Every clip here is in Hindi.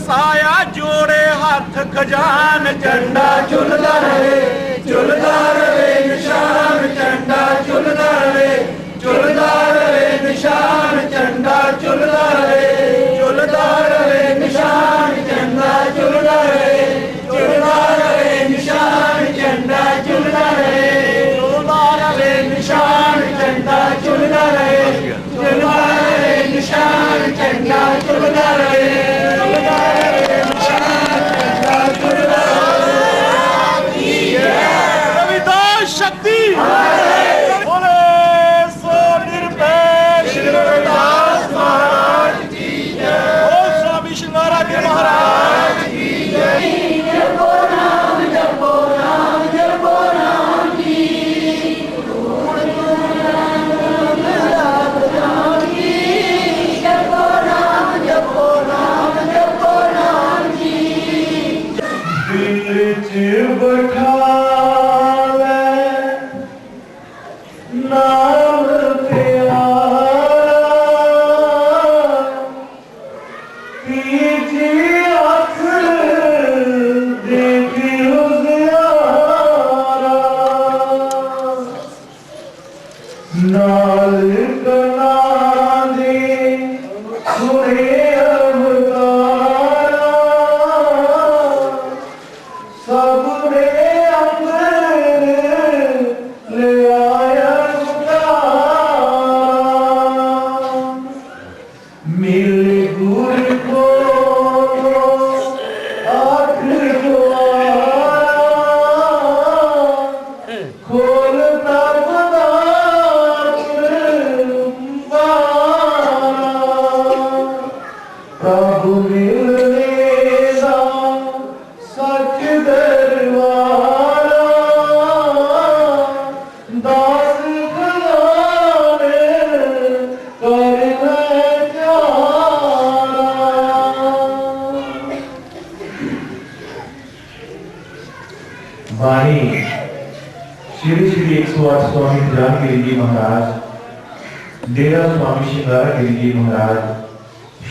साया जोड़े हाथ खजान झंडा झुलदा रहे निशान झंडा झुलदा रहे निशान झंडा झुलदा रहे निशान झंडा झुलदा रहे निशान झंडा झुलदा रहे निशान झंडा झुलदा रहे निशान झंडा झुलदा रहे रविदास शक्ति बोले सो निरपेक्ष रविदास महाराज की जय। ओ स्वामी श्रृंगाराध्य महाराज की जय। जपो राम जपो राम जपो राम की जपो राम जपो राम जपो राम की दिल च बैठा नाम पीजी अख देखी उजियारा नाल कना दे सुने अवतारा सबने अंदर ले आया मिल गुर को आखिर खोलता प्रभु मिलने दा सच दरबारा दास खजाने करना वाणी श्री श्री 108 स्वामी ध्यान गिरी जी महाराज, डेरा स्वामी श्रृंगारा गिरी जी महाराज,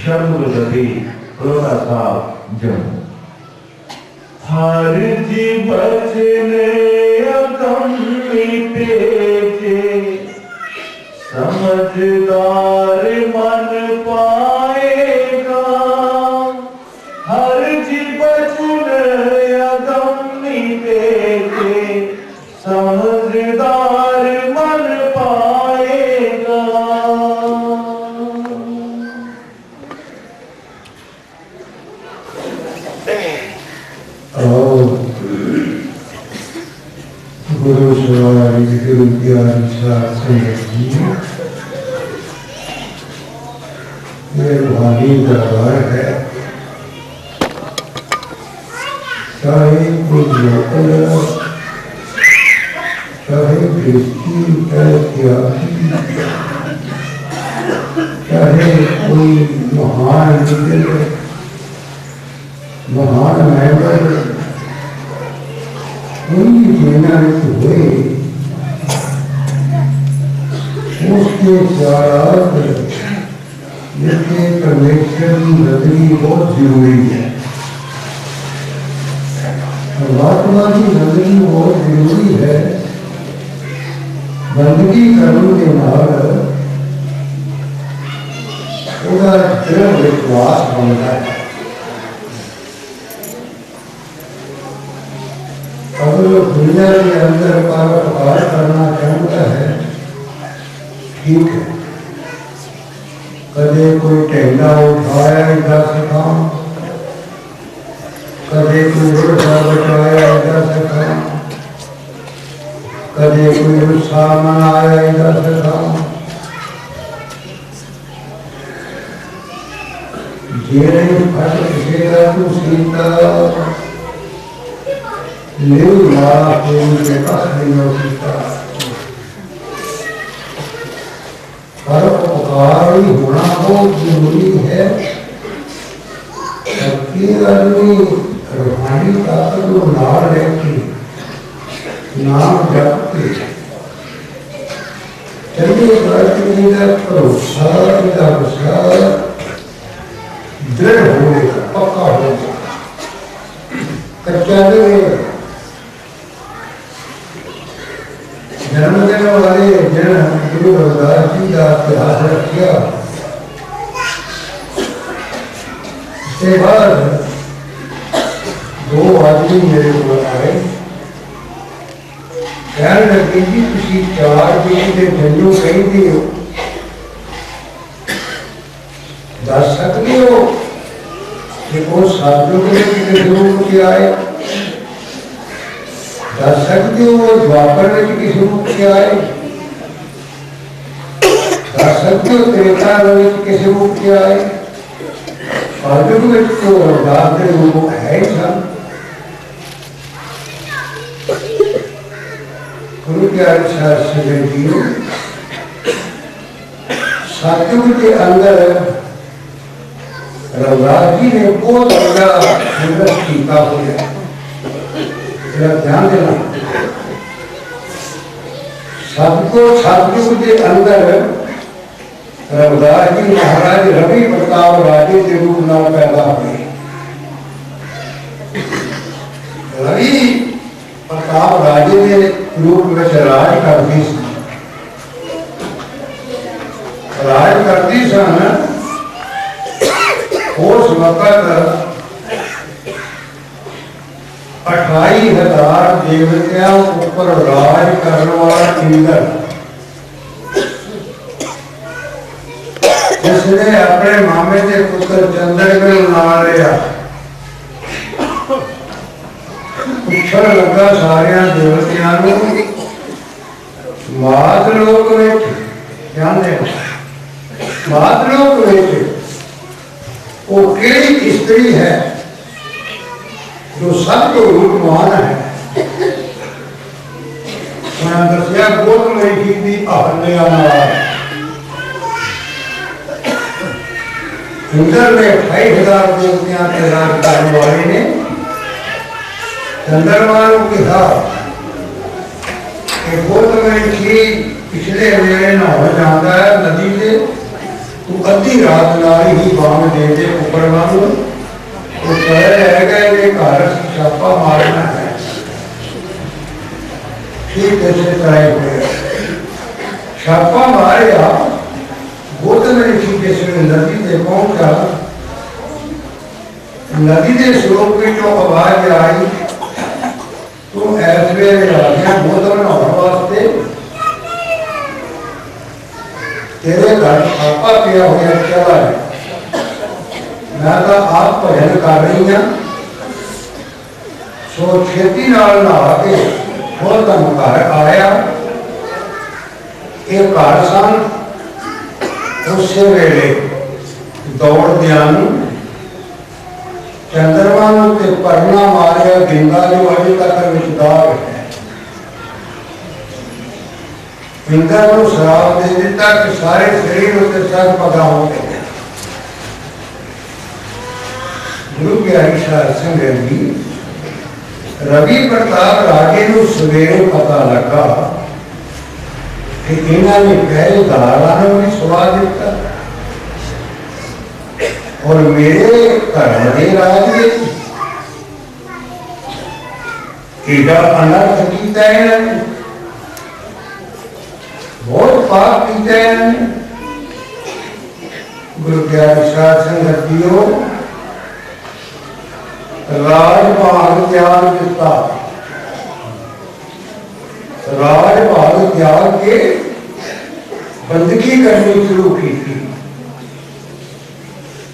शर्मगति रोड़ा साहब जम्मू। हर जी बचने अगम तेजे समझदार मन पाएगा। हर जी बचने अगम तेजे समझदार मन पाएगा। गुरु सवारी गुरु ज्ञान ये रूहानी दरबार है। चाहे कोई लोकल चाहे कृषि चाहे कोई महान लीडर महान मेंबर उनकी जेनारित हुए उसके साथ जिसके कनेक्शन नजरी बहुत जरूरी है। परमात्मा की नजरी बहुत जरूरी है। बंदगी करने के बाद उसका दृढ़ विश्वास बनता है। अगर दुनिया के अंदर कारोबार करना चाहता है ठीक है, कदे कोई टेंडा उठाया इधर से काम, कदे कोई रुसा बचाया इधर से काम, कदे कोई रुसा मनाया इधर से काम। ये फट किसेगा तू सीता ले मारा कोई के पास नहीं हो सकता। परोपकारी होना बहुत जरूरी है। सबकी आदमी रूहानी ताकत को नाम लेती नाम जपते चलिए भरोसा दृढ़ होने का पक्का होगा। पास रखिया। इसके बाद 2 आदमी मेरे को आए, कहने लगे जी तुसी 4 दिन के जन्नू कहते हो, दस सकते हो कि वो साधु के रूप के आए, दस सकते हो वो द्वापर में किस रूप के आए, दस सकते हो त्रेता में किस रूप के आए, साधु में तो रविदास के रूप है ही सब। गुरु के अनुसार से साधु के अंदर रविदास जी ने बहुत बड़ा संघर्ष टीका हो गया। ध्यान देना, सबको सतगुरु के अंदर रविदास जी महाराज रवि प्रताप राजे के रूप में पैदा हुए। रवि प्रताप राजे के रूप में राज करती सन। उस वक्त 28,000 देवतियों ऊपर राज करने वाला इंद्र, जिसने अपने मामे के पुत्र चंद्र को नाम लिया, पूछन लगा सारिया देवतियों को, मातलोक में ध्यान देना, मातलोक में वो केड़ी स्त्री है जो सबको रूपवान है। मैं दसिया गोद में की अहल्या इंद्र ने 28,000 देवतियां के राज करने वाले ने चंद्रमा को कहा कि गोद में की पिछले वेले ना हो जाता है नदी से, तू अद्धी रात नारी ही बांग दे दे ऊपर वालों तो कह रहेगा ये घर छापा मारना है। ठीक ऐसे कराए हुए छापा मारे गोद में लिखी जैसे नदी से पहुंचा, नदी के स्वरूप की जो आवाज आई तो ऐसे गोद में होने वास्ते तेरे घर छापा किया हुआ चला है। मैं तो आप भजन कर रही हूं, सो छेती नाल नहा के बहुत घर आया। एक घर सन उस वेले दौड़ दिया चंद्रमा के परना मारे गिंगा जो अभी तक विचदार है। इंद्र को श्राप दे दिता कि सारे शरीर उसके सर पगा हो गए। गुरु के अनुसार संगी रवि प्रताप राजे को सवेरे पता लगा कि इन्होंने पहले धारा ने भी स्वाद दिता और मेरे घर के राज एडा अनर्थ किया है, बहुत पाप किया है। गुरु के अनुसार संगतियों राजभाग त्याग दिता, राजभाग त्याग के बंदगी करनी शुरू की थी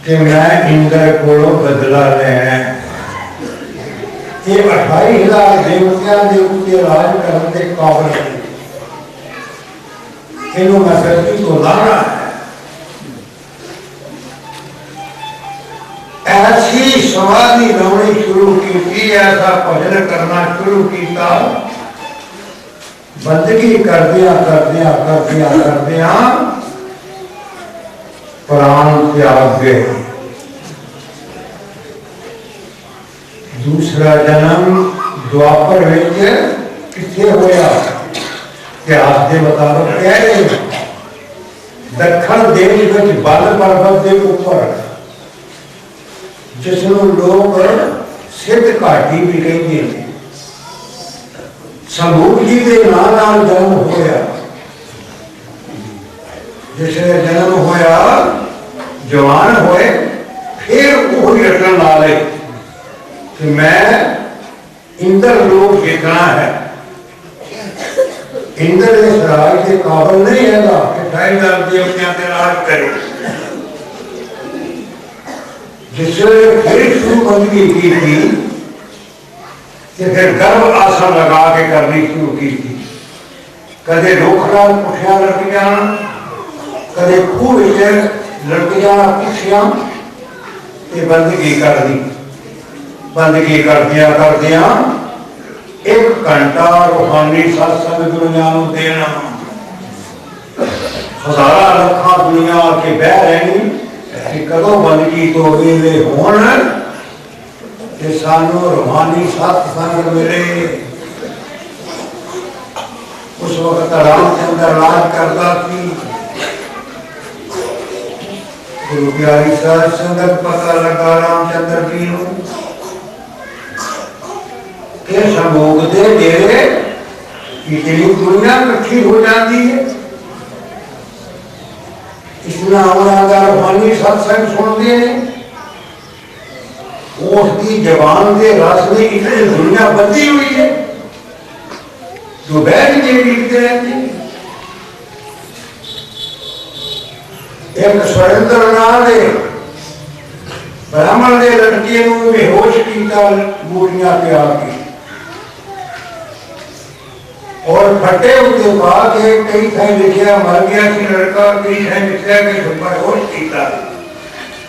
कि मैं इंद्र को बदला लेना। ये 28,000 देवतियां के उत्ते राज करने के काबिल है, इन्हों मैं धरती को लाना है। ऐसी समाधि लानी शुरू की, ऐसा भजन करना शुरू किया, बंदगी करदिया करदिया करदिया करदिया प्राण त्याग गए। दूसरा जन्म द्वापर विच किथे होया, इतिहास के मुताबिक कह रहे दक्षिण देश में बल पर्वत के ऊपर जिसनों लोग सिद्ध घाटी भी कहते हैं, संभूत जी के नाम जन्म होया। जिसने जन्म होया जवान होए फिर वो रटन ला ले कि मैं इंद्र लोग जीतना है। इंद्र इस राज के काबिल नहीं है कि ढाई लाख देवतियां के राज करे। जिसने फिर शुरू बंदगी की थी कि फिर गर्भ आसन लगा के करनी शुरू की थी। कदे रोकड़ा पुठिया लटक जाना, कदे खूह लटक जाना पुठिया, बंदगी कर दी। बंदगी करदिया करदिया एक घंटा रूहानी सत्संग दुनिया को देना, हजारा लखा दुनिया के बह रहनी कि कदों बंदगी तो वेले होण ते सानू रूहानी सत्संग मिले। उस वक्त रामचंद्र राज करता थी। गुरु प्यारी साध संगत पता लगा रामचंद्र जी को के संभोग दे डेरे इतनी दुनिया इकट्ठी हो जाती है। इतना हमारा रूहानी सत्संग सुनते हैं, उसकी जबान के रस में इतनी दुनिया बंधी हुई है जो बैठ के लिखते रहते हैं। एक सुरेंद्र नाथ ब्राह्मण के लड़के को बेहोश किया बूटियां प्या के और फटे उसे पा के कई थे लिखा मर गया कि लड़का, कई थे लिखा कि बेहोश किया।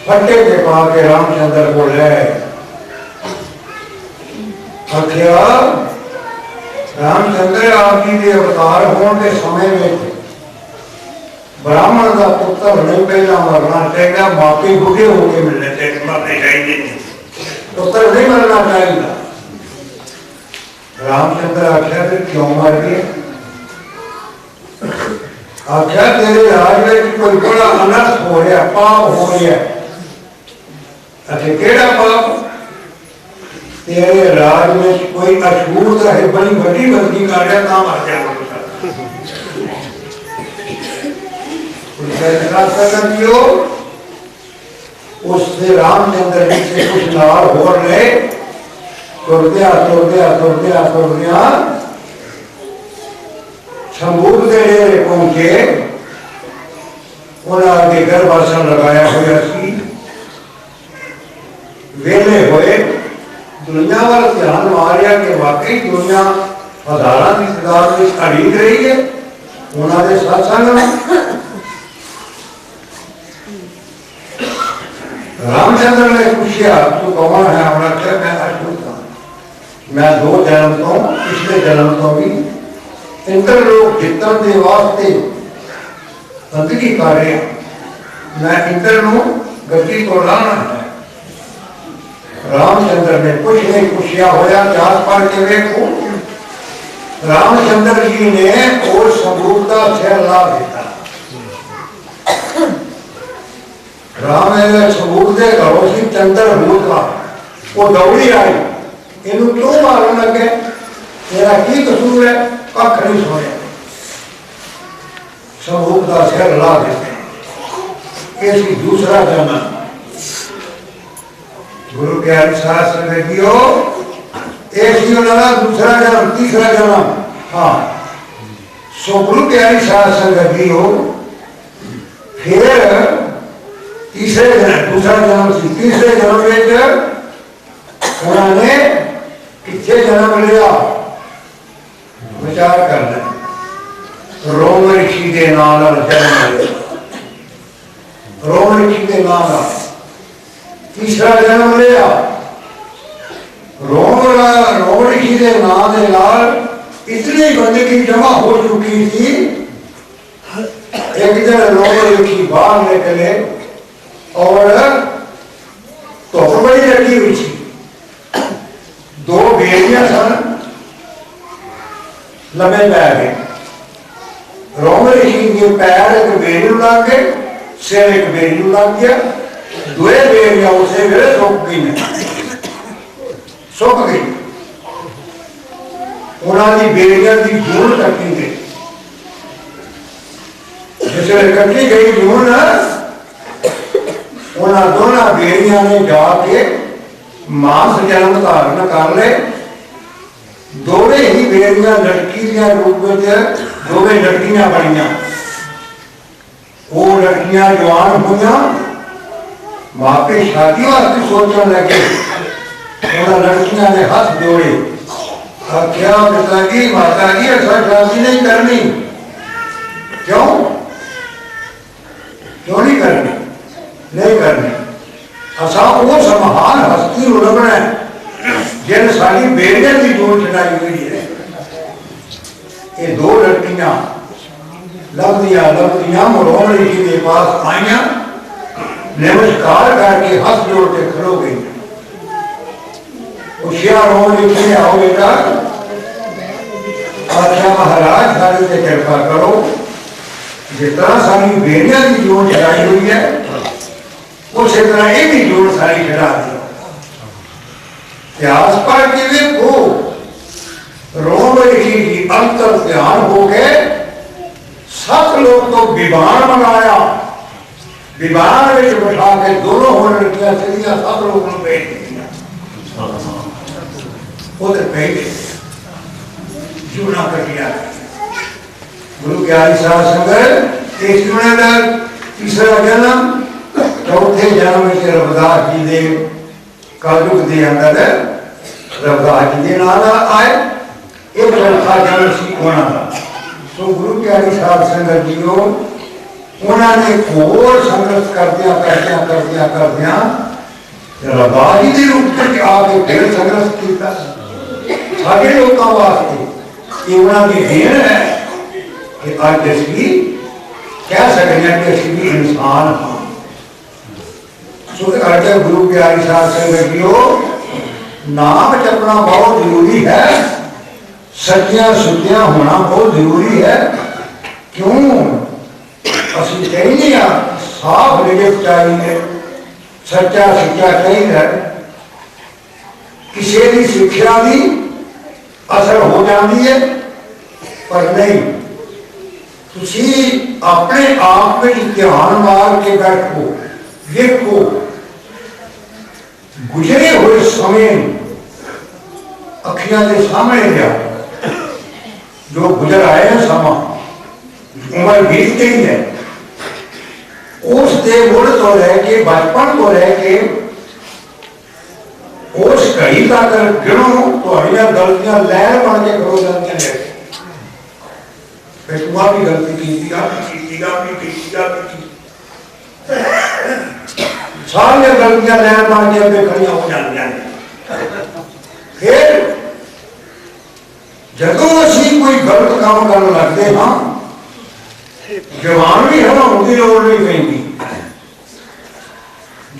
फटे के पा के रामचंद्र को ले आख्या रामचंद्र आप जी के अवतार होने के समय में ब्राह्मण का पुत्र नहीं पहला मरना चाहिए, मापे बूढ़े होके मिलने चाहिए, मरने चाहिए, पुत्र नहीं मरना चाहिए। रामचंद्र आख्या फिर क्यों मर गए? आख्या तेरे राज में कोई बड़ा अनर्थ हो रहा, पाप हो रहा। अच्छा केड़ा पाप? तेरे राज में कोई अछूत है, बड़ी बड़ी बंदी कर रहा ना मर जाए। उससे रामचंद्र जी से कुछ नार हो रहे, तुर गया शंभूक के डेरे पहुंचे। उन्होंने गर्भासन लगाया हुआ सी, वेले होए दुनिया वाल ध्यान मारिया कि वाकई दुनिया हजारा की तादाद में खरीद रही है उन्होंने सत्संग में। रामचंद्र ने पूछा तू कौन है? उन्होंने मैं अछूत हूं, मैं 2 जन्म तो पिछले जन्म तो भी इंद्र लोग जितन के वास्ते बंदगी कर रहे, मैं इंद्र को गति को लाना है। रामचंद्र ने कुछ नहीं पूछा होया, जात पढ़ के देखो। रामचंद्र जी ने और सबूत का सिर ला दिया। राम सबूत दे घरों से चंद्र भूत का वो दौड़ी आई, इन्हू क्यों मारन लगे? तेरा की कसूर है? कख नहीं सुने। सबूत का सिर ला देते। ऐसी दूसरा जन्म गुरु प्यारी साध संगतियो, ऐसी लगा दूसरा जन्म, तीसरा जन्म। हाँ सो गुरु प्यारी साध संगतियो, फिर तीसरे जन्म, दूसरा जन्म से तीसरे जन्म में उन्होंने कितने जन्म लिया विचार कर ले। रोम ऋषि के नाम जन्म लिया, रोम ऋषि के नाम तीसरा जन्म लिया। रोम ऋषि के नाम के नाल इतनी बंदगी जमा हो चुकी थी। एक दिन रोम ऋषि बाहर निकले और धुप बड़ी लगी हुई थी। 2 बेड़ियां सन, लम्बे पै गए। रोम ऋषि के पैर एक बेड़ी लग गए, सिर एक बेड़ी लग गया। 2 बेड़ियां उसे वे सुख गई। उन्होंने बेड़ियां की जून कटी गई। जिसने कटी गई जून उन्होंने दोनों बेड़िया ने जाके मांस जन्म धारण कर ले। दोवे ही बेड़िया लड़की के रूप में दोवे लड़कियां बनिया। वो लड़कियां जवान हुई, मापे शादी वास्ते सोचने लगे। उन्होंने लड़कियां ने हाथ जोड़े, आख्या पिताजी माता जी ऐसा शादी नहीं करनी। क्यों क्यों नहीं करनी? नहीं करनी। असा उस महान हस्ती उलगना जिन सारी बेड़िया की जोड़ चढ़ाई हुई है। ये दो लड़कियां लभदियां मरोम ऋषि के पास आईया, नमस्कार करके हाथ जोड़ के खड़ो गई। होशियार हो ऋषि ने आओ बेटा, अच्छा महाराज सारी से कृपा करो, जिस तरह सारी बेड़िया की जोड़ चढ़ाई हुई है उसी तरह ये भी जोड़ सारी चढ़ा दी। इतिहास पढ़ के देखो, रोम ऋषि की अंतर ध्यान हो गए। 7 लोग तो विवाह बनाया, विवाह में बैठा के दोनों हो लड़कियां चलिया, 7 लोगों ने बैठ दिया। उधर बैठ जूना कटिया। गुरु ज्ञानी साध संगत इस जूने का तीसरा जन्म, चौथे जन्म में रविदास जी दे कलयुग के अंदर रविदास जी के नाम आए। एक चौथा जन्म सी उन्होंने तो गुरु प्यारी साध संगत जी उन्होंने होर संघर्ष करदिया रविदास जी के रूप में आके फिर संघर्ष किया सारे लोगों वास्ते। ये उन्होंने देन है कि अज असी कह सकते हैं कि असी भी इंसान हाँ। गुरु प्यारी साध संगत जी नाम जपना बहुत जरूरी है, सच्चिया सुचिया होना बहुत जरूरी है। क्यों असि कहने साफ लिखित चाहिए, सच्चा सुच्चा चाहिए। किसी की शिक्षा भी असर हो जाती है, पर नहीं तुसी अपने आप में ध्यान मार के बैठो, देखो गुजरे हुए समय अखियां के सामने लिया, जो गुजर आए हैं समा, उम्र बीत गई है, उस मुड़ तो रह के बचपन को रह के उस घड़ी तक गिनो तो गलतियां लहर बन के खड़ो जाती है। फिर तुम भी गलती की, सारी गलतियां लैन बन के खड़िया हो जाए। फिर जदों असी कोई गलत काम कर लगते हाँ, जवान भी हटाने की लोड़ नहीं पैंदी।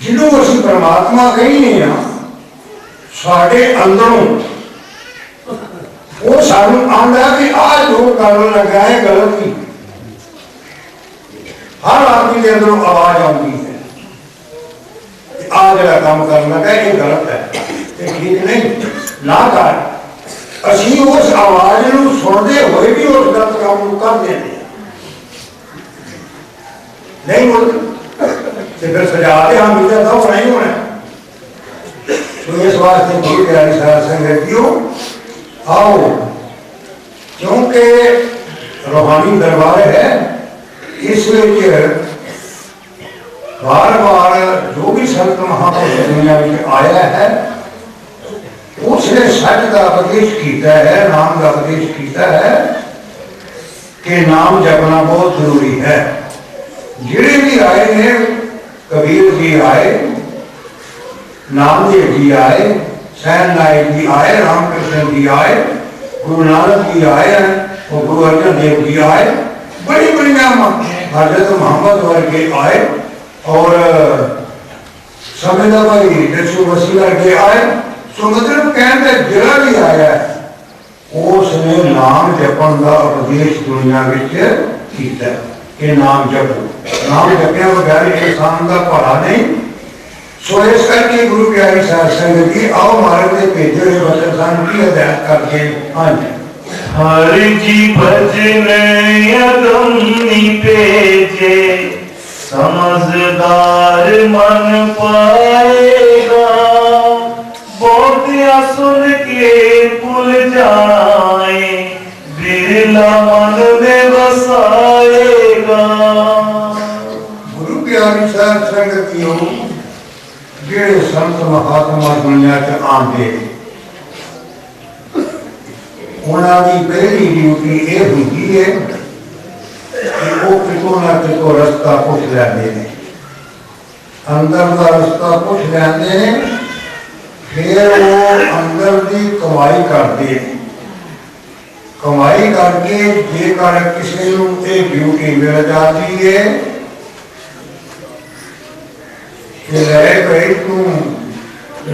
जिन्हों असी परमात्मा कहने हाँ, साढ़े अंदरों वो सानू आंदा कि आज जो कर लगा है गलत ही। हर आदमी के अंदरों आवाज आती है, आज जरा काम करना है ये गलत है, ये ठीक नहीं ना कर। असी उस आवाज को सुनते हुए भी उस गलत काम को कर देते नहीं बोलते, फिर सजाते हम मिलते था वो नहीं होना। तो इस वास्ते गुरु प्यारी साध संगत जी आओ, क्योंकि रूहानी दरबार है, इस बार बार जो भी संत महापुरुष दुनिया में आया है उसने सच का उपदेश किया है, नाम का उपदेश किया है कि नाम जपना बहुत जरूरी है। जिड़े भी आए हैं, कबीर जी आए, नामदेव जी आए, सैन नायक जी आए, रामकृष्ण जी आए, गुरु नानक जी आए और गुरु अर्जन देव जी आए, बड़ी बड़ी हजरत मोहम्मद वर्गे आए और समझदा भाई यीशु मसीह वर्गे आए। सो मतलब कहने जिला भी आया उसने नाम जपन का उपदेश दुनिया में किया कि नाम जपो, नाम जपने बगैर इंसान का भला नहीं। सो इस करके गुरु प्यारी साध संगत जी आओ मार्ग के भेजे हुए वचन की हदायत करके हाँ जी हर जी भजन अगमनी पेजे, समझदार मन पाएगा। बहुतिया सुन के भूल जाए, बिरला मन में बसाएगा। गुरु प्यारी साध संगतियों, जेड़े संत महात्मा दुनिया च आंदे उन्होंने पहली ड्यूटी ये होती है कि वो कितों ना कितों रास्ता पुछ लेंदे ने, अंदर का रास्ता पुछ लेंदे ने, फिर वो अंदर की कमाई करते हैं। कमाई करके जेकर किसी को एक ड्यूटी मिल जाती है कि ले भाई तू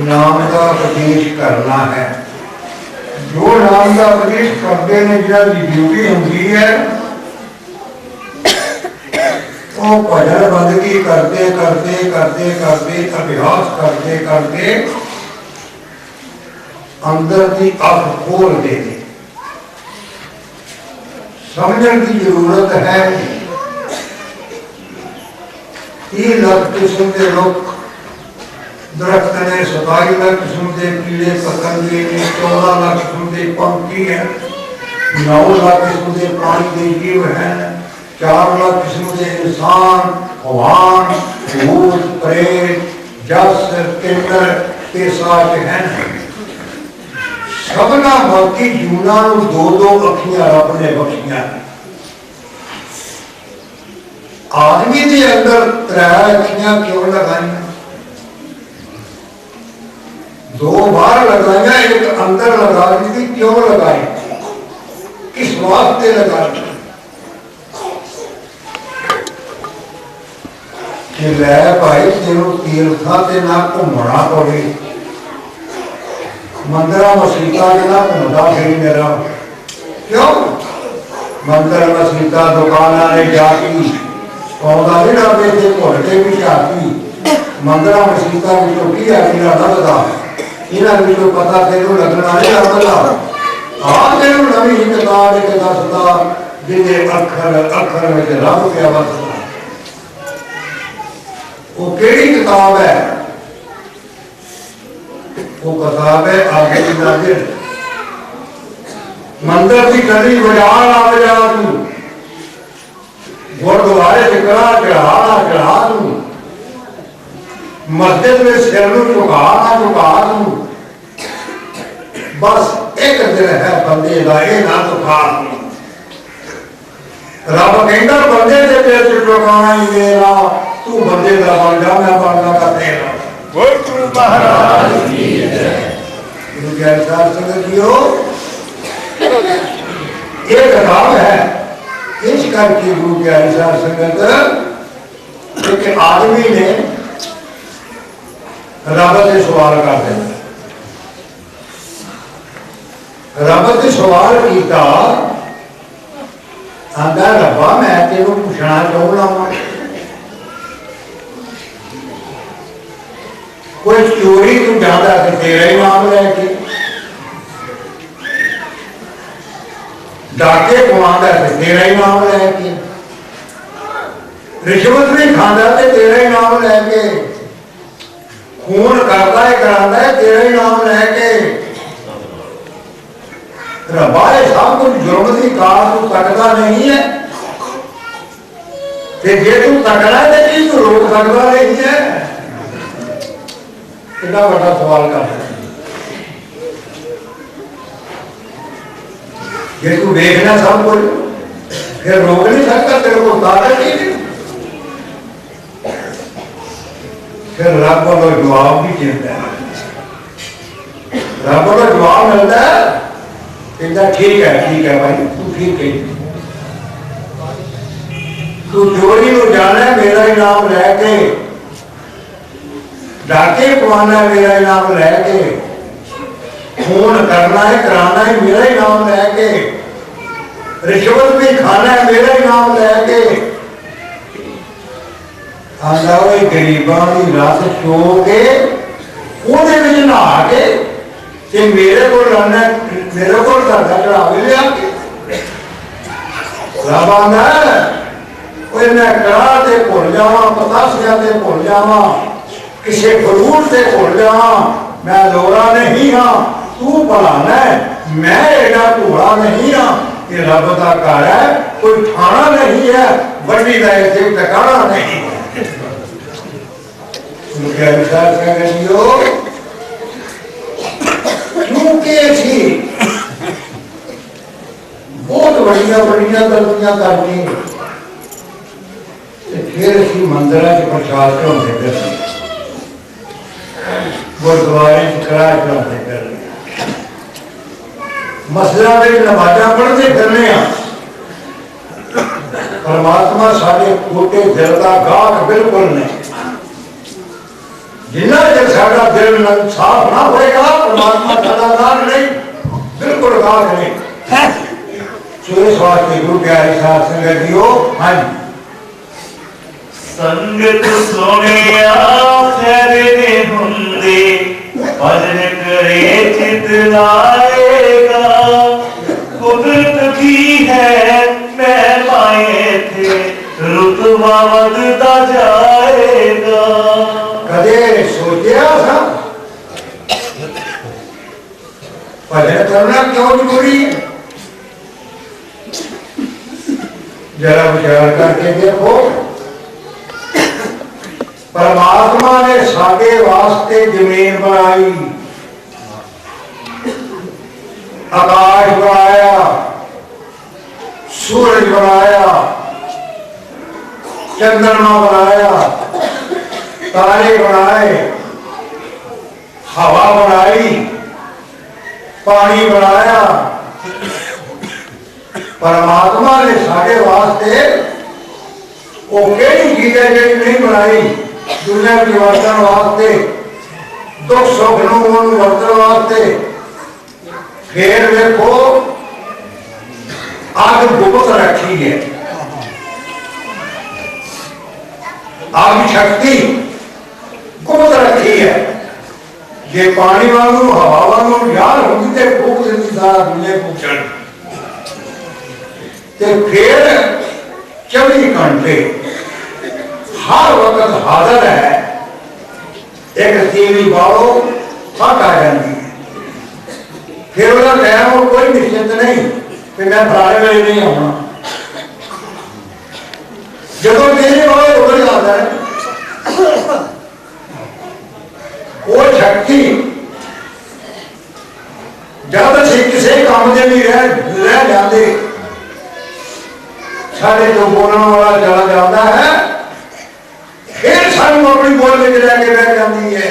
नाम का उपदेश करना है। जो नाम का उपदेश करते हैं जिनकी ड्यूटी होती है वो भजन बंदगी करते करते करते करते अभ्यास करते करते अंदर की अख खोल देते। समझने की जरूरत है। 3 लाख किस्म के लोग दरख्त ने, 27 लाख किस्म के कीड़े पतंगे ने, 14 लाख किस्म के पंछी हैं, 9 लाख किस्म के प्राणी के जीव हैं, 4 लाख किस्म के इंसान, भगवान, भूत, प्रेत, जस, किन्नर, पिशाच हैं। सबना बाकी जूना 2-2 अखियां रब ने बख्शियां। आदमी के अंदर 3 अखियां क्यों लगाई? 2 बार लगाया, एक अंदर लगा दी थी। क्यों लगाई? किस वास्ते लगाई? कि लै भाई तेनों तीर्थां ते ना घूमना पवे, मंदिर मसीता ना घूमता फिर मेरा। क्यों? मंदिर मसीता दुकाना ने जाती पौधा नहीं डाबे थे घुल के भी झाती। मंदिर मसीता की आखिरा न बता, इन्होंने पता तेनों लगना नहीं लगता। आ तेनों नवी किताब एक दसदा जिन्हें अखर अखर में रब क्या वसदा। वो केड़ी किताब है? वो किताब है आगे नाजिर। मंदिर की गली बाजार आ जा तू, गुरुद्वारे से करा चढ़ा तू, मस्जिद में सिर झुका तू। बस एक दिन है बंदे का, ये ना तो खा। रब कहता बंदे के पेट झुकाना ही मेरा, तू बंदे का बन जा, मैं बनना का तेरा। गुरु महाराज की जय। गुरु के अनुसार संगतियों, ये किताब है। इस करके गुरु के अनुसार संगत एक आदमी ने रब से सवाल कर दिया। रब से सवाल किया, आंदा रब्बा मैं तेनों पूछना चाहूंगा, कोई चोरी तू जाता तो तेरा ही नाम लैके, डाके पवांदा तो तेरा ही नाम लैके, रिश्वत भी खांदा तो तेरा ही नाम लैके, खून करता है करांदा है तेरा ही नाम लैके। रब्बा ये सब कुछ जुर्म की कार तू तकदा नहीं है, जे तू तकना है तो तू रोक सकता नहीं है। कितना बड़ा सवाल कर रहा है। ये तू देखना सब कुछ फिर रोक नहीं सकता, तेरे को ताकत नहीं। फिर रब वालों जवाब भी मिलता है। रब वालों जवाब मिलता है, कहता ठीक है भाई तू ठीक है, तू चोरी को जाना है मेरा ही नाम लैके, डाके पवाना है मेरा ही नाम लैके, खून करना है कराना है मेरा ही नाम लैके, रिश्वत भी खाना है मेरा ही नाम लैके। आंदा वो गरीबां की रस छो के नहा के कि मेरे को लाना, मेरे को धरता चढ़ा भी लिया रब आंदा मैं कड़ा ते भुल जावा, पतासिया ते भुल जावा, किसी फरूट से भुल जावा, मैं लोरा नहीं हाँ, तू भलाना है, मैं एडा भोला नहीं हाँ। ये रब का घर है, कोई थाना नहीं है, वड्डी का इसे टकाना नहीं है। क्योंकि असी बहुत बड़िया बड़िया गलतियां करनी, फिर असी मंदिर प्रसाद चढ़ाते फिरने, गुरुद्वारे कड़ाह चढ़ाते फिरने, मस्जिदां में नमाज़ां पढ़ते फिरने। परमात्मा साडे खोटे दिल का गाहक बिल्कुल नहीं। जिन्ना चर साडा दिल साफ ना होएगा, परमात्मा साडा गाहक नहीं, बिल्कुल गाहक नहीं। सो इस वास्ते गुरु प्यारे साध संगत जीओ, हाँ जी, संगत सोनिया खैर ने हुंदे, भजन करे चित लाएगा, कुदरत की है मैं पाए थे, रुतबा बढ़ता जाएगा। कदे सोचा था भजन करना क्यों जरूरी है? जरा विचार करके देखो, परमात्मा ने साडे वास्ते जमीन बनाई, आकाश बनाया, सूरज बनाया, चंद्रमा बनाया, तारे बनाए, हवा बनाई, पानी बनाया। परमात्मा ने साडे वास्ते वो केड़ी चीज है जी नहीं बनाई? दुनिया की वर्तन वास्ते, दुख सुख नूं वर्तन वास्ते। फिर देखो आग गुप्त रखी है, आग शक्ति गुप्त रखी है। जे पानी वांगू हवा वांगू यार होगी ते फूक देती सारा दुनिया फूकण। ते फिर 24 घंटे हर वक्त हाजिर है। एक टीवी बालो फट आ जाती है, फिर उसका टाइम कोई निश्चित नहीं कि मैं फलाने वेले नहीं आना। जो टीवी बालो उधर आता है, वो शक्ति जब असीं किसी काम से नहीं रह जाते, साढ़े जो बोलने वाला चला जाता है, फिर सानू अपनी बोल में लैके रह जाती है।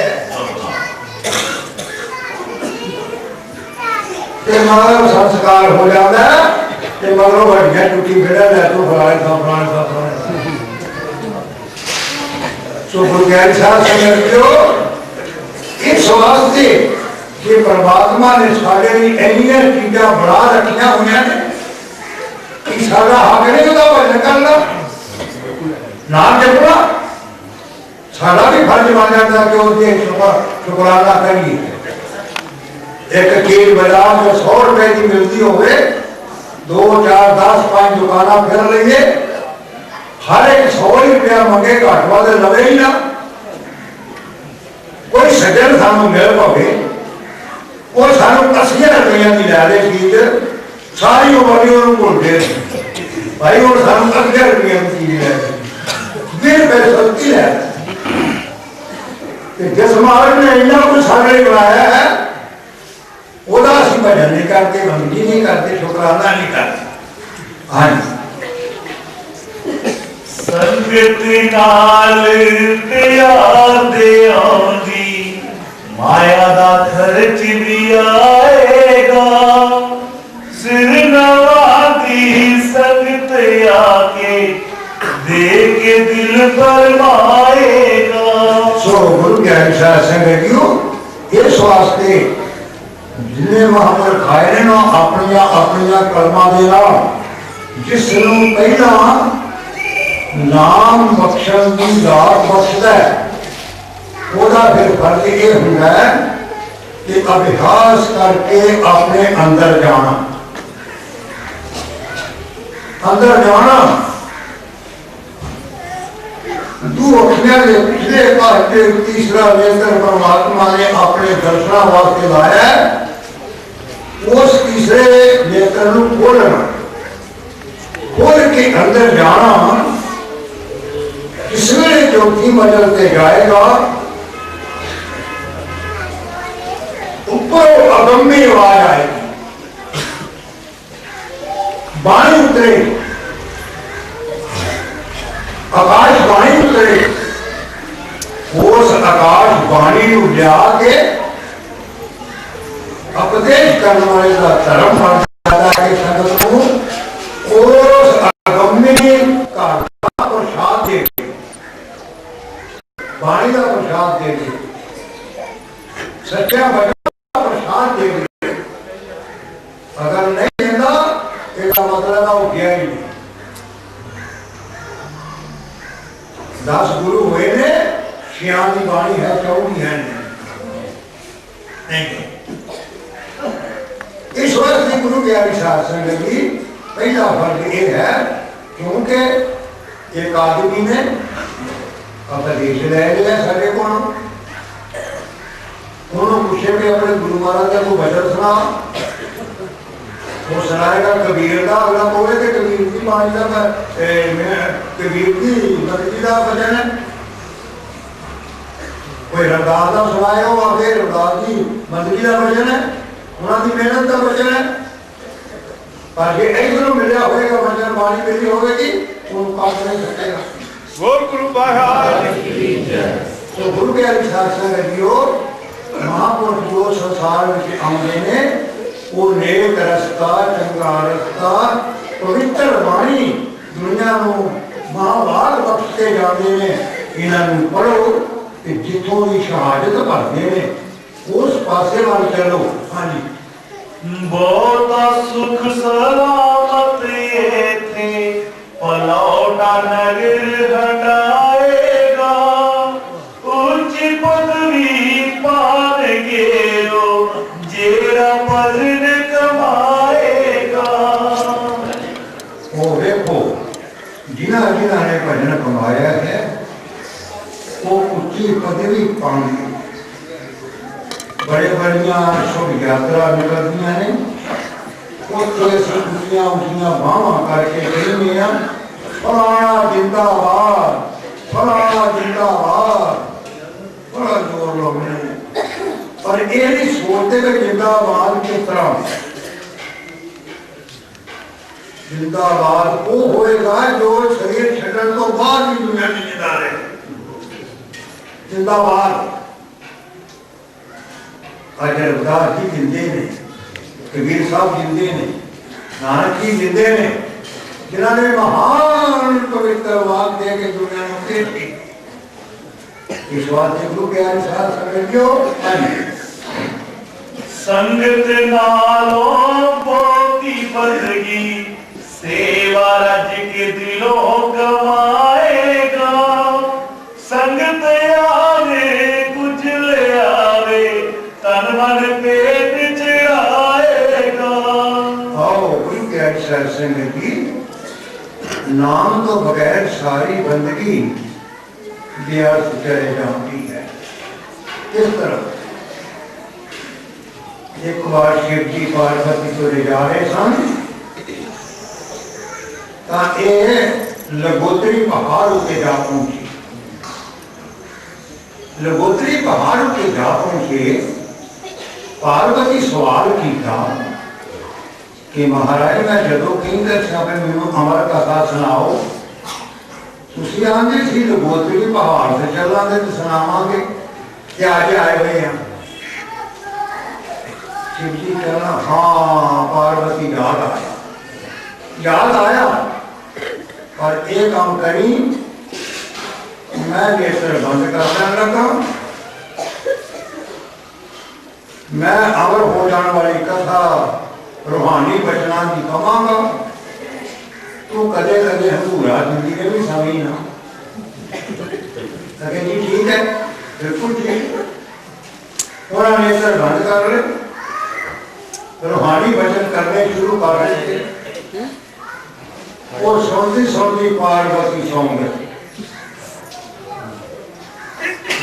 मगर संस्कार हो जाता है, मगरों बढ़िया टूटी फिर लै तू फलाने था फलाने था फलाने। सो गुरु ग्यारह साल समझो इस वास्ते कि परमात्मा ने साढ़े इनिया चीजा बना रखिया हुई ने कि सारा हक नहीं होता भजन करना, नाम जपना सारा भी फर्ज बन जाता कि उसके शुकराना करिए। एक चीज बाजार में 100 रुपए की मिलती हो, 2 4 10 5 दुकाना फिर लीजिए, हर एक 100 रुपया मंगे घट वाद लवे ही ना। कोई सज्जन सानू मिल पावे, वो सानू 80 रुपया की लै दे चीज, सारी उम्र ही उन्होंने भुलते भाई वो सानू 80 रुपया की चीज लै फिर मेरे सस्ती लै। जिस मालिक ने इन्ना कुछ सारे बनाया है, ओदा असीं भजन नहीं करते, बंदगी नहीं करते, शुकराना नहीं करते। हाँ संगत नाल प्यार दे आंदी, माया दा खर्च भी आएगा। सिर नवादी संगत आके दे के दिल फरमाएगा। सो गुरु ग्यारह साल संगतियों इस वास्ते जिन्हें महापुर खाए ने अपनिया अपनिया कलमा दे जिसनों पहला नाम बख्शण की दात बख्शदा है, ओदा फिर फर्ज ये होंदा है कि अभ्यास करके अपने अंदर जाना, अंदर जाना। दो अखियां पिछले करके तीसरा नेत्र परमात्मा ने अपने दर्शना वास्ते लाया है। उस तीसरे नेत्र को खोलना, खोल के अंदर जाना। किस वेले चौथी मंजिल से जाएगा, ऊपर अगम्य आवाज आएगी, बाणी उतरे, आकाश बाणी उतरे। उस आकाश बाणी लिया के उपदेश करने वाले का धर्म बन जाता है संगत को। उस अगम्य का प्रसाद दे, बाणी का प्रसाद दे, सच्चा भजन का प्रसाद दे। अगर नहीं देना इसका मतलब वो गया ही नहीं। 10 गुरु हुए ने, श्यामी बाणी है, 14 है नहीं। इस वक्त गुरु ज्ञानी साध संगत की पहला फर्क ये है, क्योंकि एक आदमी ने उपदेश ले लिया सारे को, उन्होंने पूछे भी अपने गुरु महाराज को भजन सुना, वो सुनाएगा कबीर का, अगला बोले कि कबीर की बाणी का, कबीर की मर्जी का भजन है। कोई रमदास का सुनाया हो, फिर रमदास की मर्जी का भजन है, उन्होंने मेहनत का भजन है। पर ये एक मिलिया होगा भजन, बाणी मिली होगी, उनको काट नहीं सकेगा। बोल गुरु महाराज तो गुरु के अनुशासन रखियो, महापुरुष जो संसार में आਉਂਦੇ ने, वो नेक रस्ता, चंगा रस्ता, पवित्र बाणी दुनिया को महाभाग बख्श के जाते ने। इन्होंने पढ़ो कि जितों की शहादत भरते ने, उस पासे वाल चलो। हाँ जी, बहुत सुख सलामत ये थे, पलौटा नगर हटाएगा, उच्च पदवी पार गेरो, जेरा पदन कमाएगा। वो देखो जिन्हा जिन्हा ने भजन कमाया है, वो उच्ची पदवी पाएंगे। बड़े बड़िया शुभ यात्रा निकलती ने, ऊंचिया ऊंचिया बाह करके कहेंगे फलाना जिंदाबाद, फलाना जिंदाबाद, बड़ा जोर लोग। पर ये नहीं सोचते कि जिंदाबाद किस तरह। जिंदाबाद वो होएगा जो शरीर छड़न तो बाद भी दुनिया में जिंदा रहे। जिंदाबाद रविदास जी जिंदे ने, कबीर साहब जिंदे ने, नानक जी जिंदे ने, जिन्होंने महान पवित्र वाक दे के दुनिया में पेश की। इस वास्ते गुरु के अनुसार समझियो, संगत नालों पोती बदगी, सेवा रज के दिलों कमाएगा। संगत आवे कुछ ले आवे, तन मन पेट चढ़ाएगा। आओ गुरु के अनुसार संगति, नाम तो बगैर सारी बंदगी व्यर्थ चले जाती है। किस तरह? एक बार शिव जी पार्वती को ले जा रहे सन, लगोत्री पहाड़ के जा पहुंची। लगोत्री पहाड़ के जा पहुंचे, पार्वती सवाल किया कि महाराज मैं जदों कहते मैनू अमर कथा सुनाओ, तुसी आंदे सी लगोत्री पहाड़ से चलांगे तो सुनावांगे, क्या अज आए हुए हैं? शिव जी कहना हाँ पार्वती याद आया और एक काम करी, मैं नेत्र बंद करने लगा, मैं अमर हो जाने वाली कथा रूहानी बचना की कमांगा, तू कदे कदे हजूरा जिंदगी भी समझी ना। जी ठीक है, बिल्कुल ठीक। उन्होंने नेत्र बंद कर ले, रूहानी वचन करने शुरू कर रहे थे। वो सुनती सुनती पार्वती सौ गई।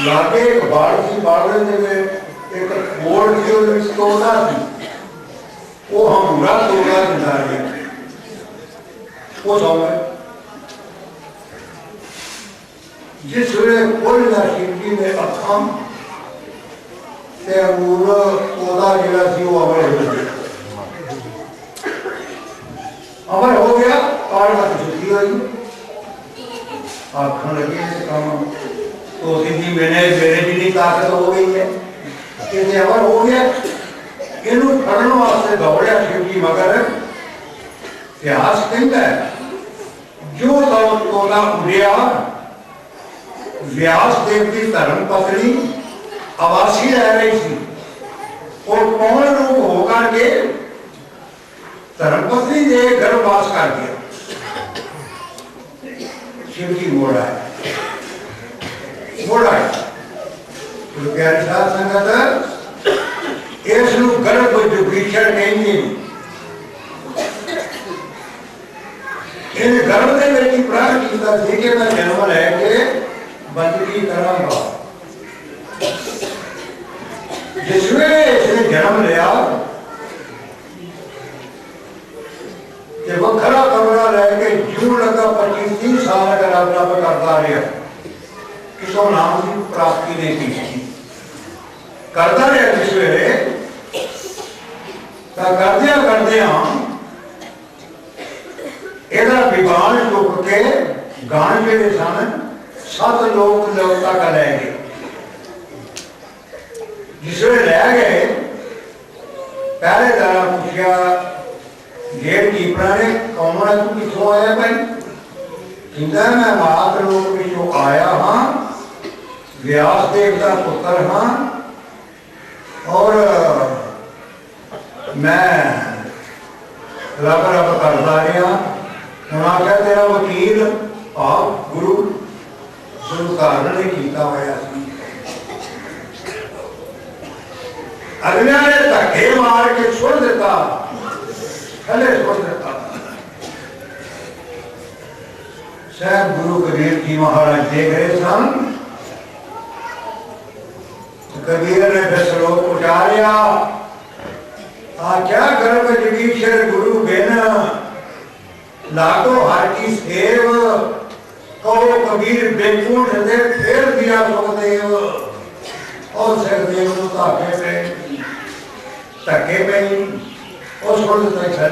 लागे एक बाढ़ की बाढ़ एक बोर्ड की तोड़ा थी, वो हमारा तोड़ा दिखा रहे, वो सौ गए। जिस वे कोई ना शिवजी ने अखम ते पूरा पौधा जिला सी वो अमर हो गया। अमर हो गया, पार्वती छुट्टी हुई, आखन लगी इस काम तो सीधी मैंने मेरे जितनी ताकत हो गई है, इसे अमर हो गया। इन्हों फड़न वास्ते दौड़िया शिवजी, मगर इतिहास कहता है जो तोड़ा उड़िया व्यास देव की धर्म पत्नी आवासी रह रही थी और पौन रूप होकर के धर्मपत्नी ने गर्भवास कर दिया। शिव जी मोड़ा है तो प्यारे साथ संगत इस गर्भ जो भीषण कहेंगे इन गर्भ के मेरी प्राण किया सी कि मैं जन्म लैके बंदगी करांगा। जिसमें इसने जन्म लिया कि वखरा कमरा लैके जू लगा 25-30 साल का रास्ता पर करता रहा, किसों नाम की प्राप्ति नहीं की करता रहा। जिस वेले करदे एदा विवान चुक के गान जेडे सन 7 लोग देवता का लै गए। जिस वे लै गए पहरेदारा पूछा गेट कीपरा ने कौन है तू कितों आया भाई? कहता मैं मात लोक पिछों आया हाँ, व्यास देव का पुत्र हाँ और मैं रब रब करता रहा। हूँ आख्या तेरा वकील आप गुरु धारण ने किया होया अगलिया ने धक्के मार के छोड़ देता, थले छोड़ देता। शायद गुरु कबीर जी महाराज देख रहे सन, कबीर ने फिर श्लोक उचारिया क्या गर्भ जगीश्वर गुरु बिन लागो हर की सेव कहो कबीर बेकुंठ दे फेर दिया सुखदेव और सुखदेव को धक्के पे और छोड़ देता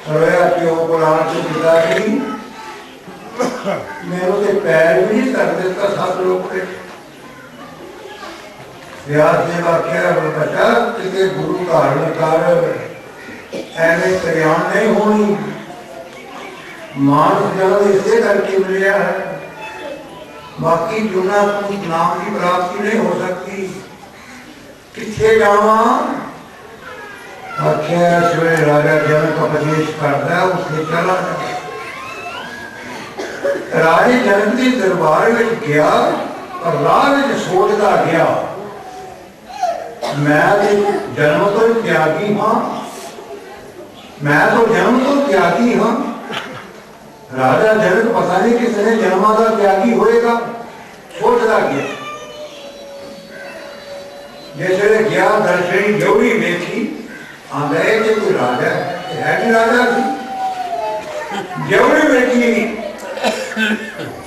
रोया प्यो बुलान के पिता जी मेरे तो पैर भी नहीं कर देता 7 लोग के। व्यास ने आख्या बच्चा किसी गुरु धारण कर ऐसे कल्याण नहीं होनी, मानस जन्म इसे करके मिला है, बाकी जुना नाम की प्राप्ति नहीं हो सकती। किथे जावा आख्या सवेरे राजा जनक का उपदेश करता है उसने चला जाए। राजे जनक के दरबार में गया और राह में सोचता गया मैं जन्म तो त्यागी हाँ, मैं तो जन्म तो त्यागी हाँ। राजा जनक पता नहीं किसने जन्मा का त्यागी होएगा, सोचता गया। जैसे गया दर्शनी जोड़ी देखी आंदा है कि कोई राजा है कि राजा थी। जोड़ी देखी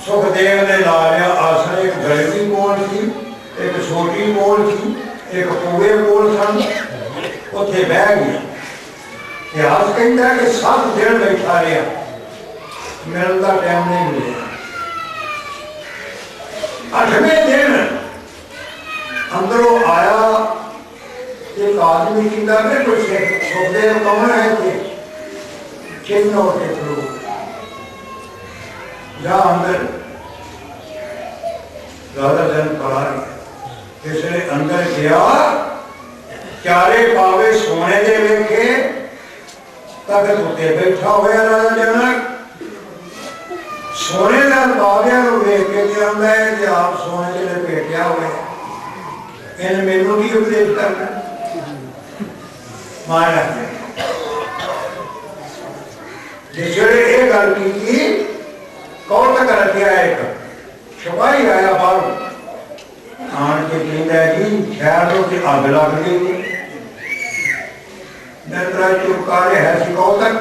सुखदेव ने ला लिया आसन, एक गले की कोल थी, एक छोटी कोल थी, एक पूरे कोल सन, उत्थे बह गया। इतिहास कहता है कि 7 दिन बैठा रहा, मिलता टाइम नहीं मिले। 8वें दिन अंदरों आया एक आदमी की सुखदेव कौन है थे चिन्ह होते लोग जा अंदर राजा जन पड़ा इसने अंदर गया चारे पावे सोने दे लेके तक उत्ते बैठा हुआ राजा जनक सोने का पाविया वेख के आप सोने के लपेटिया हुए इन्हें मैनू की उपदेश करना मान रखते जिसने ये गल की कौन तक रखा एक सिपाही आया बाहर आन के कहता है जी शहर तो अग लग गई नंदरा चुपकारे है कौन तक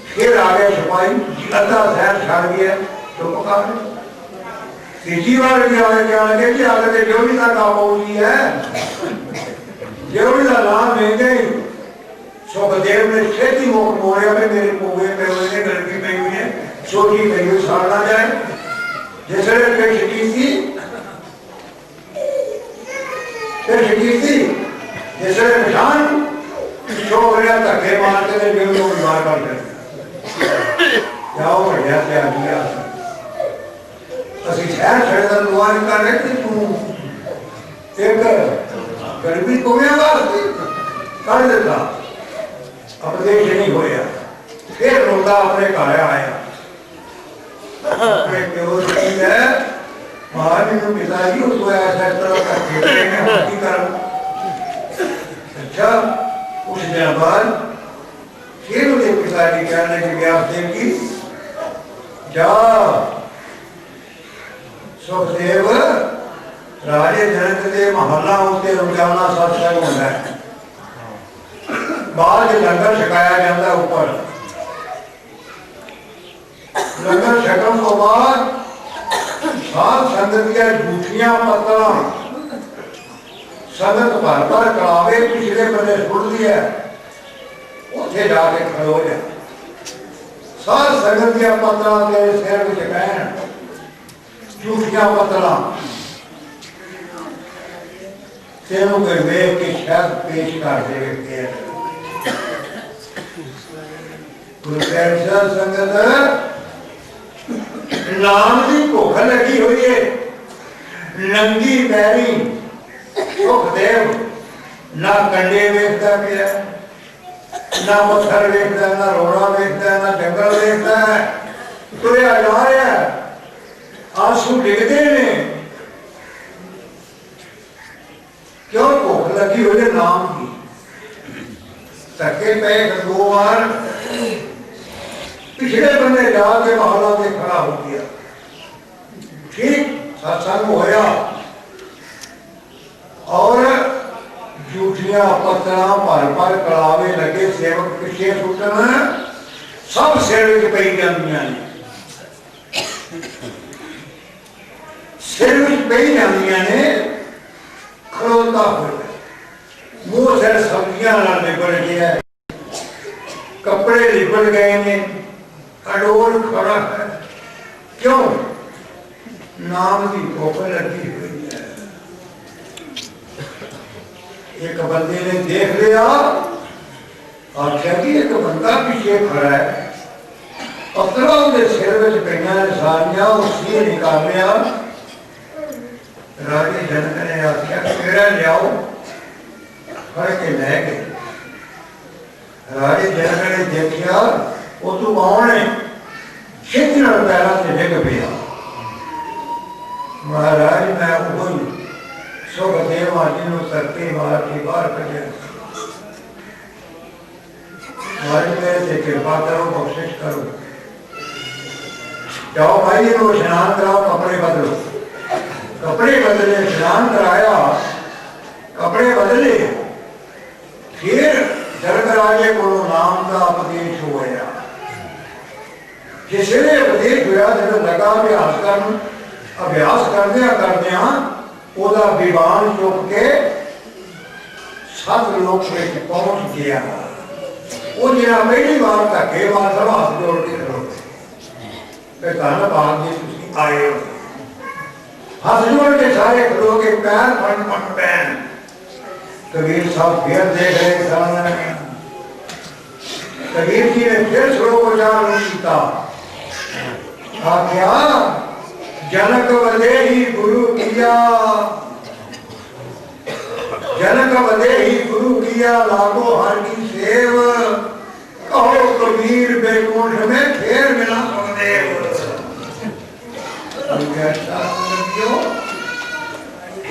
फिर आ गए सिपाही अद्धा शहर छड़ गया चुप कर तीसरी बार भी आगे क्या लगे कि आगे जो भी तक आऊगी है जो भी नाम ले गई सुखदेव ने छेती मोक मोड़िया में मेरे पोगे पे हुए गलती पई हुई है छोटी पई हुई साड़ ना जाए जिसने फिर शिकी थी जिसने निशान शो गया धक्के मारते थे जो लोग बीमार कर देते जाओ बढ़िया से आ गया ਅਸੀਂ ਸ਼ਹਿਰ ਛੱਡਣ ਦੀ ਦੁਆ ਨਹੀਂ ਕਰ ਰਹੇ ਕਿ ਤੂੰ ਇੱਕ ਗਰੀਬੀ ਕੋਵੇਂ ਵਾਸਤੇ ਕਰ ਦਿੱਤਾ ਉਪਦੇਸ਼ ਨਹੀਂ ਹੋਇਆ ਫਿਰ ਰੋਂਦਾ ਆਪਣੇ ਘਰ ਆਇਆ ਆਪਣੇ ਪਿਓ ਜੀ ਨੇ ਮਾਂ ਨੂੰ ਪਿਤਾ ਜੀ ਉਸ ਤੋਂ ਐਸਾ ਤਰ੍ਹਾਂ ਕਰਕੇ ਮੈਂ ਕੀ ਕਰਾਂ ਅੱਛਾ ਉਸ ਦਿਨ ਬਾਅਦ ਫਿਰ ਉਹਦੇ ਪਿਤਾ ਜੀ ਕਹਿੰਦੇ ਕਿ ਵਿਆਹ ਦੇ ਕੀ ਜਾ सुखदेव राजे जनक के महल्ला उत्ते रोजाना सत्संग होता है बाद लंगर छकाया जाता है ऊपर लंगर छकन तो बाद सात संगत दियां झूठियां पत्तलां संगत भर भर कलावे पिछले बने सुट दिया उत्थे जाके खड़ो जा सात संगत दियां पत्तलां तेरे सिर विच पैण झूठियां पत्तलां तेनों कोई वेख के शायद पेश कर दे गुरु ग्रंथ संगत नाम की भुख लगी हुई है नंगी पैरी सुखदेव ना कंडे वेखता पिया ना पत्थर वेखता ना रोड़ा वेखता ना जंगल वेखता है तुरया जा रहा है आंसू डिगते ने क्यों भुख लगी हुई है नाम की धक्के पे दो बार पिछले बंदे जाके महला में खड़ा हो गया ठीक सत्संग होया और झूठियां पत्थर भर भर कलावे लगे सेवक पिछे सुटन सब सिर विच पई जांदियां ने सिर में पई जांदियां ने खड़ोता हुआ मुंह से सब्जियां ना निकल गया कपड़े निकल गए ने अडोल खड़ा है क्यों नाम की भूख लगी हुई है एक बंदे ने देख लिया आख्या कि एक बंदा पीछे खड़ा है पत्थरों के सिर में पईयां सारियां उसी निकाल लिया राजे जनक ने आख्या केड़ा लियाओ फड़ के लै गए राजे जनक ने देखा वो तो कौन है छेती नाल पैरों से डिग पिया महाराज मैं वही सुखदेव जी को धक्के मार के बाहर कढ़िया महाराज मेरे से कृपा करो बख्शिश करो जाओ भाई इन्हों स्नान कराओ कपड़े बदलो कपड़े बदले स्नान कराया कपड़े बदले फिर जनक राजे को नाम का उपदेश होया जिसने उपदेश होया जब लगा अभ्यास करदे ओदा विवान चुक के सत लोक में पहुंच गया वो जरा पहली बार धक्के मार सब हाथ जोड़ के खड़ोते धन भाग जी तुसीं आए हो हाथ जोड़ के सारे खड़ो के पैर फट फट पैन कबीर साहब फिर देख रहे सामने कबीर जी ने फिर श्लोकोच्चारण किया आख्या जनक वदे ही गुरु किया जनक वदे ही गुरु किया लागो हर की सेव कहो कबीर बैकुंठ में फिर मिला सुखदेव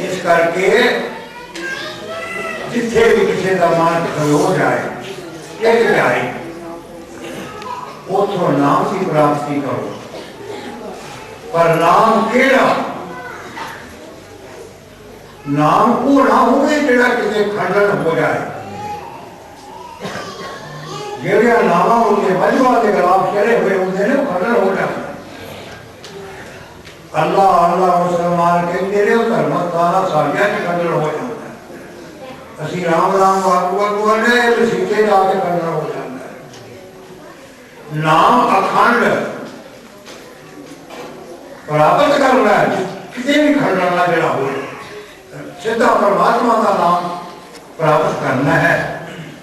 इस करके जिथे भी किसी का मन खलो जाए टिक जाए उथों नाम की प्राप्ति करो। पर नाम केड़ा? नाम को ना होवे जेड़ा किसी खंडन हो जाए। जेड़े नामा उनके मजमा के खिलाफ चले हुए होंगे ने खंडन हो जाए। अल्लाह अल्लाह मुसलमान कहते रहे धर्म तारा सारिया खंडन हो जाता है। असी राम राम वाकू ने सीधे जाके खंडन हो जाता है। नाम अखंड प्राप्त करना है किसी भी खंडन ना जरा हो सीधा परमात्मा का नाम प्राप्त करना है।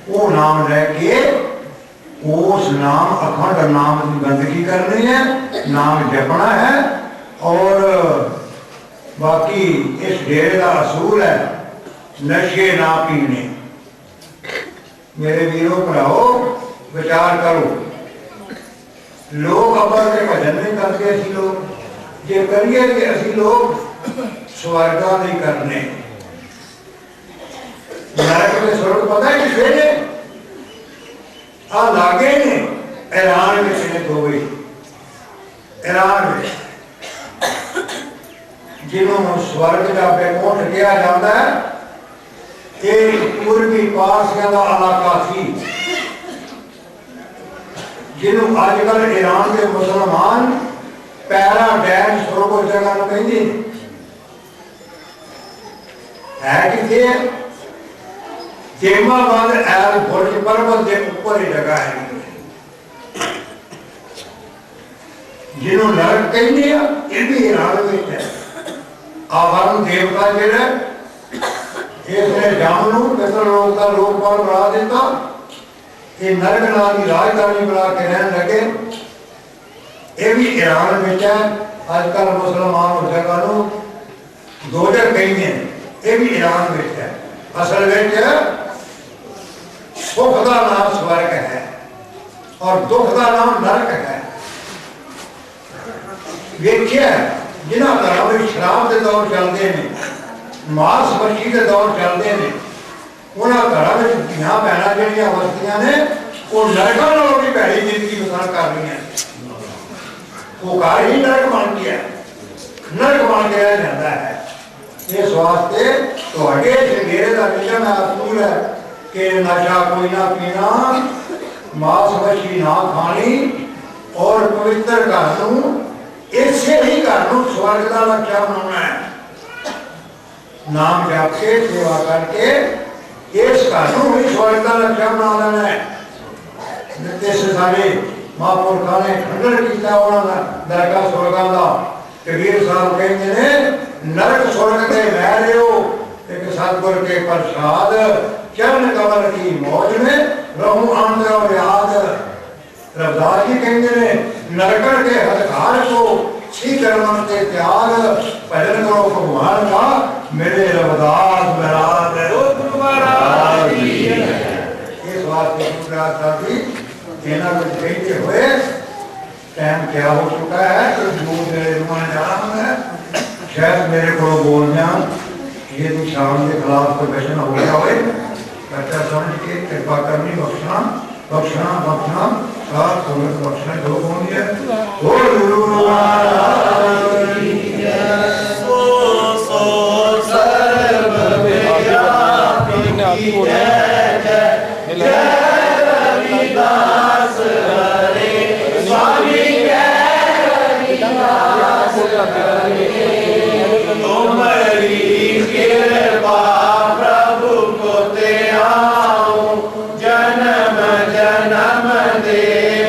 वो नाम लेके उस नाम अखंड नाम की गंदगी करनी है, नाम जपना है। और बाकी इस डेरे का असूल है नशे ना पीने। मेरे वीरों भराओ विचार करो, लोग अब्बा के भजन नहीं करते असी लोग, जे करिए कि असी लोग स्वर्गा नहीं करने। नरक में स्वर्ग पता है किसे ने? आ लागे ने ईरान में से हो गई। ईरान में जिन्होंने स्वर्ग का बैकुंठ किया जाता है एक पूर्वी पारसिया का इलाका थी जिन्होंने आजकल ईरान के मुसलमान पैराडाइज को जगह कहते है किथे जेमाबाद एल बुर्ज पर्वत के ऊपर ही जगह है जिन्होंने नरक कहते हैं ये भी ईरान में है। आवारण देवता जेड़ा इसने जामनू पितर लोग का लोकपाल बना देता, ये नरक नाम की राजधानी बना के रहने लगे। ये भी ईरान में है। आजकल मुसलमान उस जगह को दोजर कहेंगे, ये भी ईरान में है। असल में सुख का नाम स्वर्ग है और दुख का नाम नरक है। देखिए जिन्हों घरों में शराब के दौर चलते हैं, मांस मच्छी के दौर चलते हैं, उन्होंने घरों में धियां भैनां जिहड़ियां वसदियां ने वो नरकों नालों भी भैड़ी जिंदगी बसर कर रही हैं। वो घर ही नरक बन गया, नरक बन के रह जाता है। इस वास्ते तुहाडे डेरे का मिशन असूल है कि नशा कोई ना पीना, मांस मच्छी ना खानी और पवित्र घर इससे ही घर स्वर्ग का लक्ष्य बनाना है। नाम जप के सेवा करके इस घर ही स्वर्ग का लक्ष्य बना लेना है। जितने से सारे महापुरखा ने खंडन किया उन्होंने दरगाह स्वर्गां का। कबीर साहब कहते हैं नरक स्वर्ग के बह रहे हो एक सतगुर के प्रसाद, चरण कमल की मौज में रहूं आनंद और याद। रविदास जी कहते हैं नरकड़ के हदकार को शीतल मन के त्याग, भजन करो भगवान का मेरे रविदास महाराज। इस वास्ते इन्हों को कहते हुए टाइम क्या हो चुका है तो जाना है, शायद मेरे को बोल जान ये तो शाम के खिलाफ कोई वचन हो गया हो बच्चा समझ के कृपा करनी बख्शना बख्शना बख्शना साथ बख्शना जो होंगे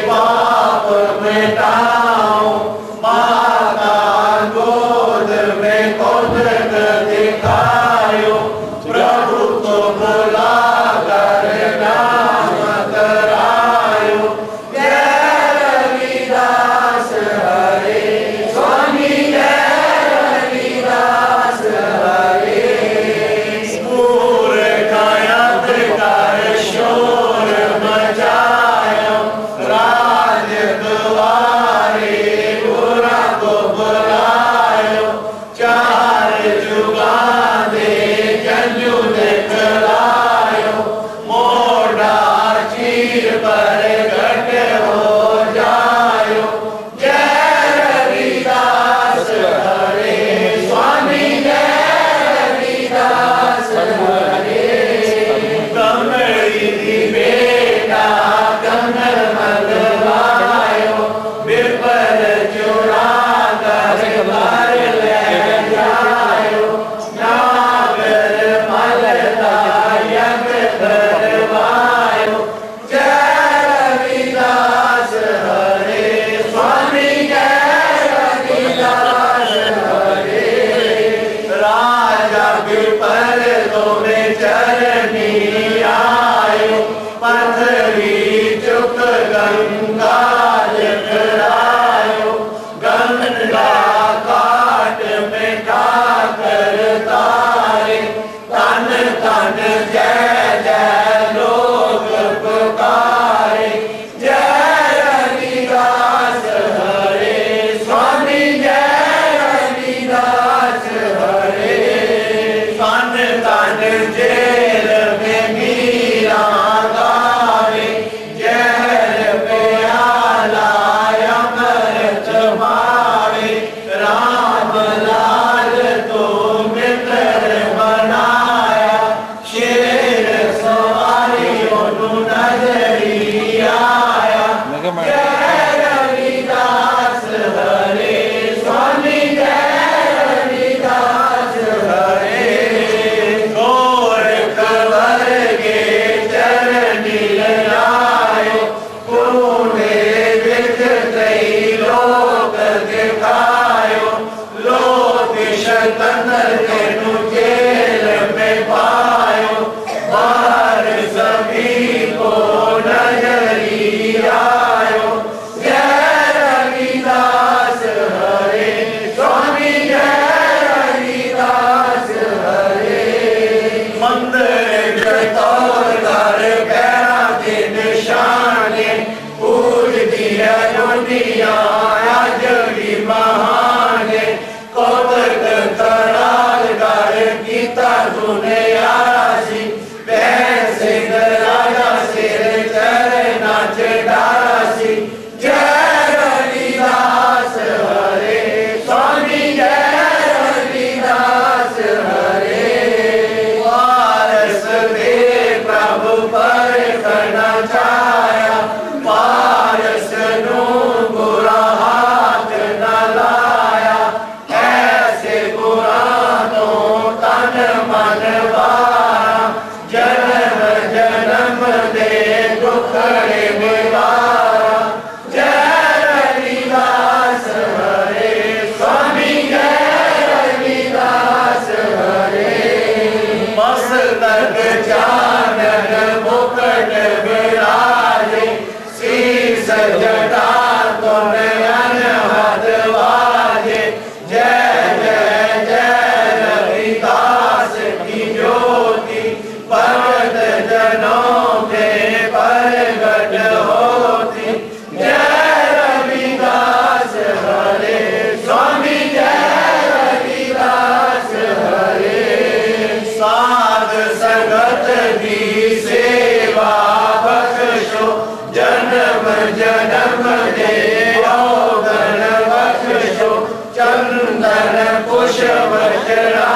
पाप मिटाओ माता चंदन पुष्प चढ़ाए